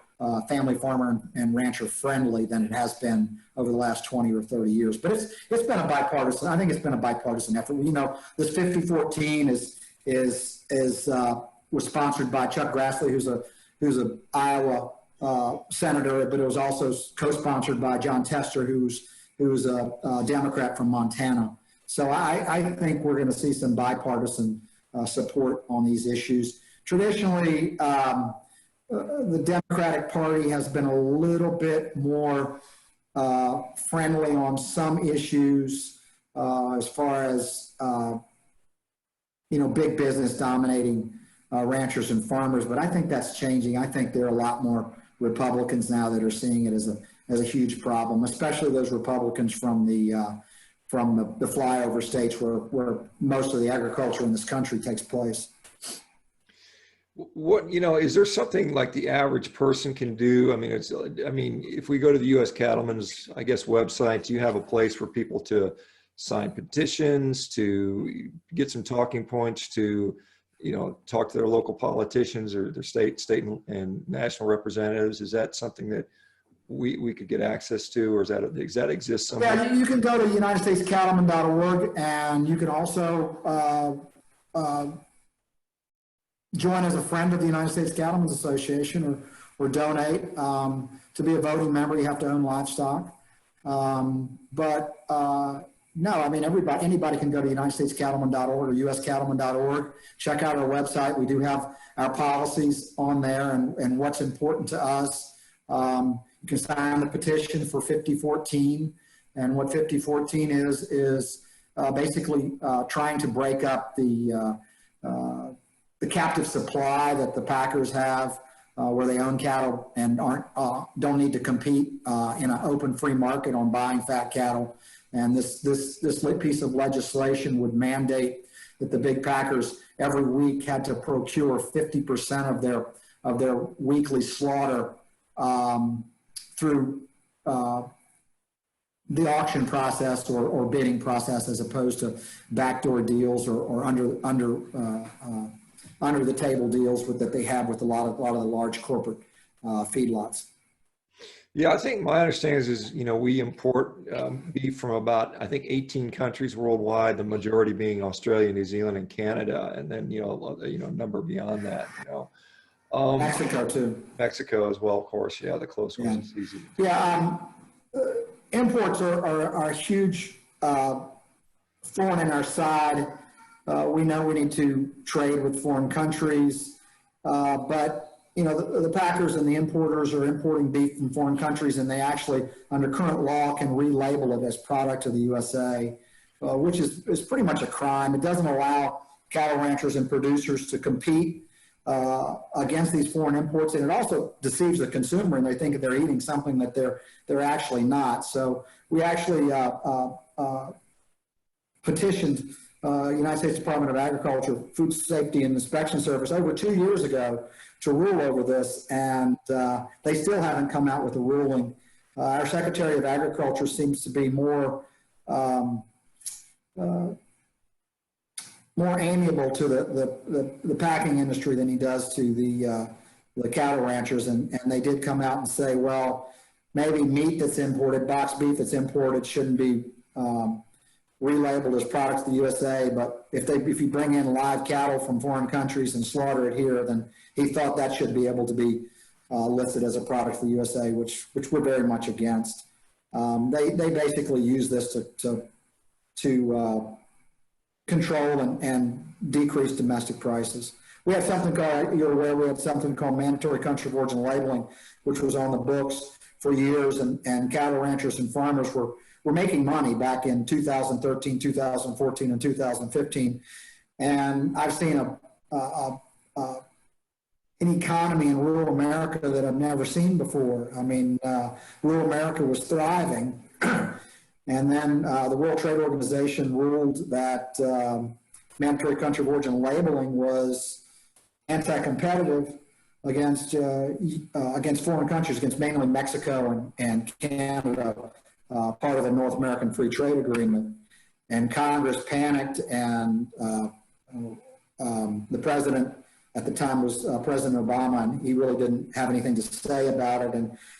family farmer and rancher friendly than it has been over the last 20 or 30 years. But it's been a bipartisan. I think it's been a bipartisan effort. This 5014 was sponsored by Chuck Grassley, who's a Iowa senator, but it was also co-sponsored by John Tester, who's a Democrat from Montana. So I think we're going to see some bipartisan support on these issues. Traditionally, the Democratic Party has been a little bit more friendly on some issues as far as big business dominating ranchers and farmers, but I think that's changing. I think there are a lot more Republicans now that are seeing it as a huge problem, especially those Republicans from the flyover states where most of the agriculture in this country takes place. What, is there something like the average person can do? If we go to the U.S. Cattlemen's, website, do you have a place for people to sign petitions, to get some talking points, to, talk to their local politicians or their state and national representatives? Is that something that we could get access to, or does that exist somewhere? Yeah, you can go to UnitedStatesCattlemen.org, and you can also join as a friend of the United States Cattlemen's Association, or donate. To be a voting member, you have to own livestock. Anybody can go to UnitedStatesCattlemen.org or USCattlemen.org, check out our website. We do have our policies on there and what's important to us. You can sign the petition for 5014, and what 5014 is basically trying to break up the captive supply that the packers have, where they own cattle and don't need to compete in an open free market on buying fat cattle. And this piece of legislation would mandate that the big packers every week had to procure 50% of their weekly slaughter through the auction process or bidding process, as opposed to backdoor deals or under the table deals that they have with a lot of the large corporate feedlots. Yeah, I think my understanding is we import beef from about, I think, 18 countries worldwide, the majority being Australia, New Zealand, and Canada, and then a number beyond that. Mexico too. Mexico as well, of course. Yeah, the close ones. Yeah. It's easy. Yeah, imports are huge thorn in our side. We know we need to trade with foreign countries, but the packers and the importers are importing beef from foreign countries, and they actually, under current law, can relabel it as product of the USA, which is pretty much a crime. It doesn't allow cattle ranchers and producers to compete against these foreign imports, and it also deceives the consumer, and they think that they're eating something that they're actually not. So we actually petitioned United States Department of Agriculture, Food Safety and Inspection Service over 2 years ago to rule over this, and they still haven't come out with a ruling. Our Secretary of Agriculture seems to be more amiable to the packing industry than he does to the cattle ranchers, and they did come out and say, well, maybe meat that's imported, boxed beef that's imported, shouldn't be relabeled as products of the USA, but if you bring in live cattle from foreign countries and slaughter it here, then he thought that should be able to be listed as a product of the USA, which we're very much against. They basically use this to control and decrease domestic prices. We have something called, you're aware, we have something called mandatory country of origin labeling, which was on the books for years, and cattle ranchers and farmers were making money back in 2013, 2014, and 2015. And I've seen an economy in rural America that I've never seen before. I mean, rural America was thriving. And then the World Trade Organization ruled that mandatory country of origin labeling was anti-competitive against foreign countries, against mainly Mexico and Canada, part of the North American Free Trade Agreement. And Congress panicked, and the president at the time was President Obama, and he really didn't have anything to say about it.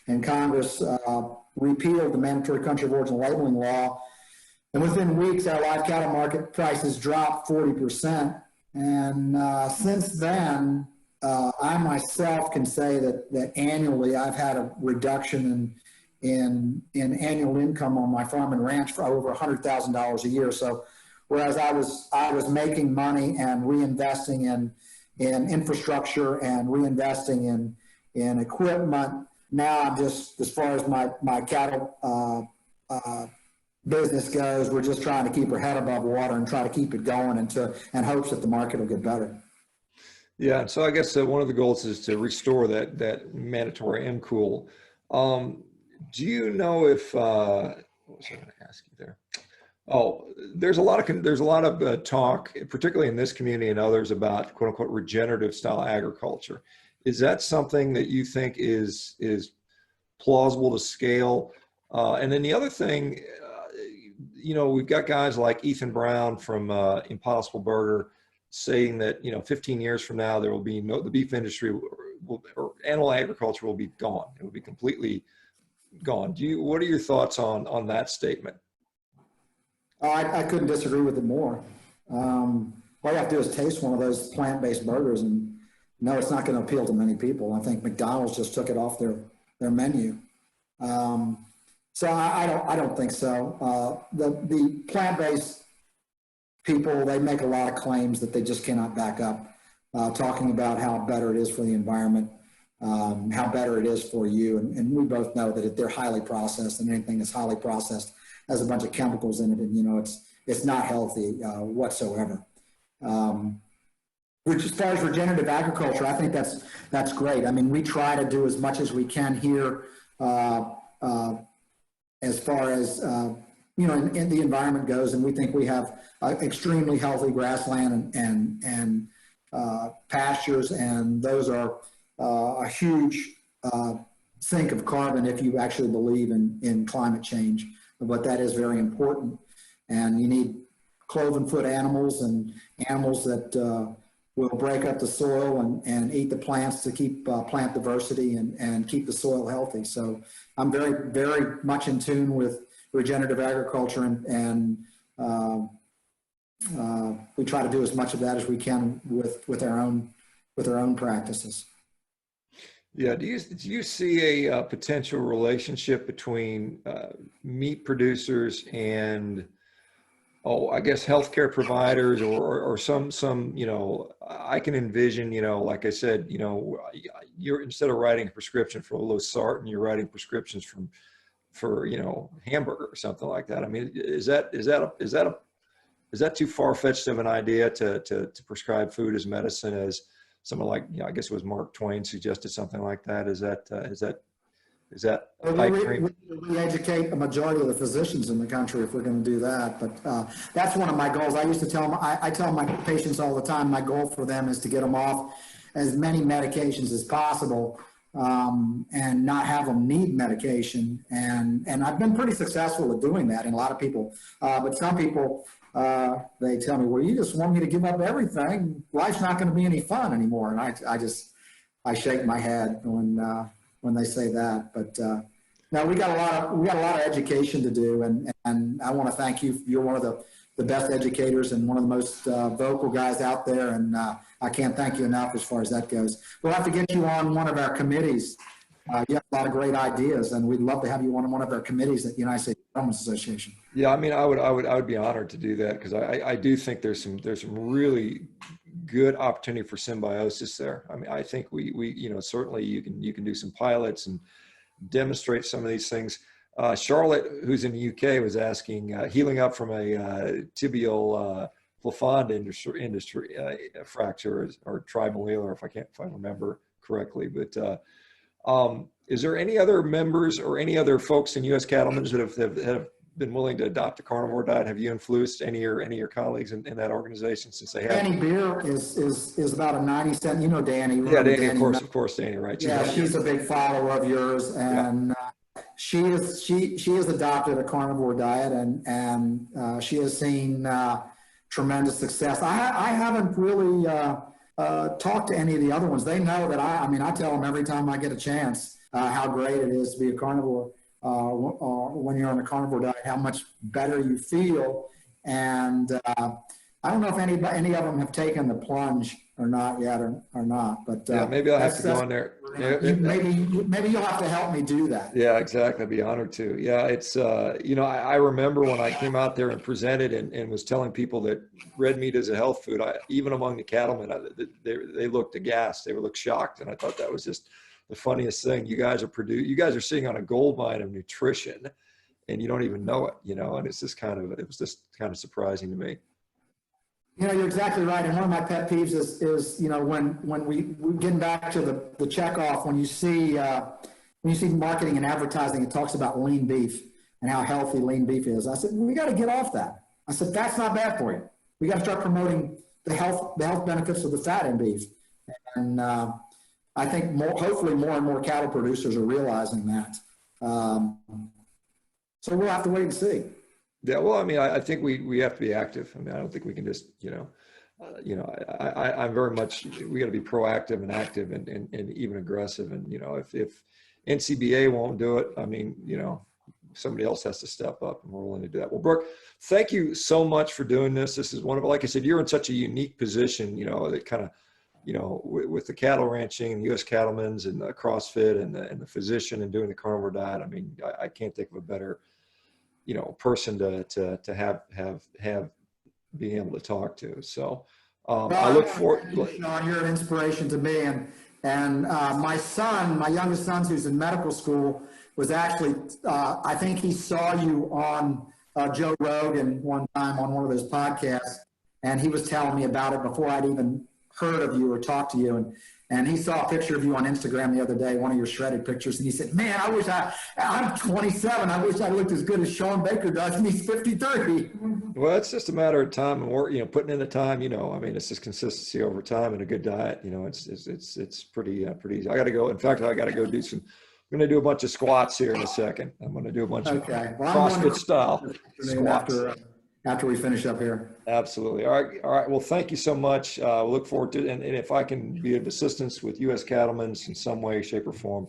And Congress repealed the mandatory country of origin labeling law. And within weeks, our live cattle market prices dropped 40%. And since then, I myself can say that annually I've had a reduction in annual income on my farm and ranch for over $100,000 a year. So whereas I was making money and reinvesting in infrastructure and reinvesting in equipment, now I'm just, as far as my cattle business goes, we're just trying to keep our head above water and try to keep it going and hopes that the market will get better. Yeah, so I guess one of the goals is to restore that mandatory MCOOL. Do you know if what was I going to ask you there? Oh, there's a lot of talk, particularly in this community and others, about quote unquote regenerative style agriculture. Is that something that you think is plausible to scale? And then the other thing, we've got guys like Ethan Brown from Impossible Burger saying that 15 years from now there will be the beef industry or animal agriculture will be gone. It will be completely gone. What are your thoughts on that statement? I couldn't disagree with it more. All you have to do is taste one of those plant-based burgers, and no, it's not going to appeal to many people. I think McDonald's just took it off their menu. So I don't think so. The plant-based people, they make a lot of claims that they just cannot back up, talking about how better it is for the environment, how better it is for you. And we both know that they're highly processed, and anything that's highly processed has a bunch of chemicals in it, and it's not healthy whatsoever. Which, as far as regenerative agriculture, I think that's great. I mean, we try to do as much as we can here, as far as in the environment goes, and we think we have extremely healthy grassland and pastures, and those are a huge sink of carbon if you actually believe in climate change. but that is very important. And you need cloven foot animals and animals that will break up the soil and eat the plants to keep plant diversity and keep the soil healthy. So I'm very, very much in tune with regenerative agriculture, and we try to do as much of that as we can with our own practices. Yeah. Do you see a potential relationship between meat producers and, I guess, healthcare providers, or some, I can envision, like I said, you're, instead of writing a prescription for losartan, you're writing prescriptions for hamburger or something like that. I mean, is that too far-fetched of an idea to prescribe food as medicine, as someone like, I guess it was Mark Twain suggested something like that? Is that we educate a majority of the physicians in the country if we're going to do that. But that's one of my goals. I used to tell them, I tell my patients all the time, my goal for them is to get them off as many medications as possible, and not have them need medication. And I've been pretty successful at doing that in a lot of people. But some people, they tell me, well, you just want me to give up everything. Life's not going to be any fun anymore. And I shake my head when they say that. But no, we got a lot of education to do, and I want to thank you. You're one of the best educators and one of the most vocal guys out there, and I can't thank you enough as far as that goes. We'll have to get you on one of our committees. You have a lot of great ideas, and we'd love to have you on one of our committees at the United States Gentlemen's Association. Yeah, I mean, I would be honored to do that, because I do think there's some really good opportunity for symbiosis there. I mean, I think we certainly you can do some pilots and demonstrate some of these things. Charlotte, who's in the UK, was asking, healing up from a tibial plafond industry fracture, or tribal healer, if I remember correctly. But is there any other members or any other folks in U.S. Cattlemen's that have been willing to adopt a carnivore diet? Have you influenced any of your colleagues in that organization, since they have? Danny Beer is about a 90-cent. You know Danny. Yeah, Danny, of course, Danny, right? She's a big follower of yours, and she has adopted a carnivore diet, and she has seen tremendous success. I haven't really talked to any of the other ones. They know that I tell them every time I get a chance how great it is to be a carnivore. When you're on a carnivore diet, how much better you feel. And I don't know if any of them have taken the plunge or not yet, or not. But yeah, maybe I'll have to go in there. Maybe you'll have to help me do that. Yeah, exactly. I'd be honored to. Yeah, it's I remember when I came out there and presented and was telling people that red meat is a health food. Even among the cattlemen, they looked aghast. They looked shocked, and I thought that was just the funniest thing. You guys are sitting on a gold mine of nutrition, and you don't even know it. And it was just kind of surprising to me. You're exactly right. And one of my pet peeves is when we're getting back to the checkoff, when you see marketing and advertising, it talks about lean beef and how healthy lean beef is. I said, we got to get off that. I said, that's not bad for you. We got to start promoting the health benefits of the fat in beef. And I think hopefully more and more cattle producers are realizing that. So we'll have to wait and see. Yeah, well, I mean, I think we have to be active. I mean, I don't think we can just, I'm very much, we got to be proactive and active and even aggressive. And, if NCBA won't do it, I mean, somebody else has to step up, and we're willing to do that. Well, Brooke, thank you so much for doing this. This is wonderful. Like I said, you're in such a unique position, that kind of, with the cattle ranching and U.S. Cattlemen's and the CrossFit and the physician and doing the carnivore diet. I mean, I can't think of a better person to have being able to talk to. So I look forward. Sean, you're an inspiration to me, and my youngest son, who's in medical school, was actually I think he saw you on Joe Rogan one time on one of those podcasts, and he was telling me about it before I'd even heard of you or talked to you, and he saw a picture of you on Instagram the other day, one of your shredded pictures, and he said, man, I'm 27. I wish I looked as good as Sean Baker does, and he's 53. Well, it's just a matter of time and work, putting in the time, I mean, it's just consistency over time and a good diet. It's pretty easy. I got to go. In fact, I got to go do some going to do a bunch of squats here in a second. I'm going to do a bunch of Well, I'm going CrossFit to style squats. After we finish up here. Absolutely. All right. All right. Well, thank you so much. Look forward to it. And if I can be of assistance with U.S. Cattlemen's in some way, shape, or form,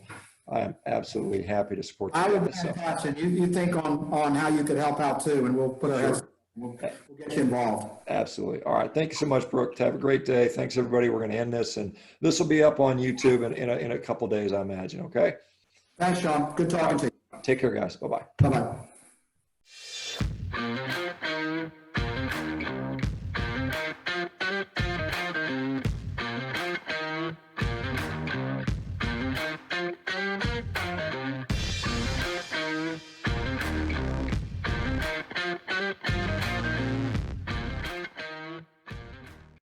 I am absolutely happy to support you. I will be in touch, and you think on how you could help out too, and we'll put our heads. We'll get you involved. Absolutely. All right. Thank you so much, Brooke. Have a great day. Thanks, everybody. We're going to end this, and this will be up on YouTube in a couple of days, I imagine. Okay. Thanks, Sean. Good talking to you. Take care, guys. Bye-bye. Bye-bye.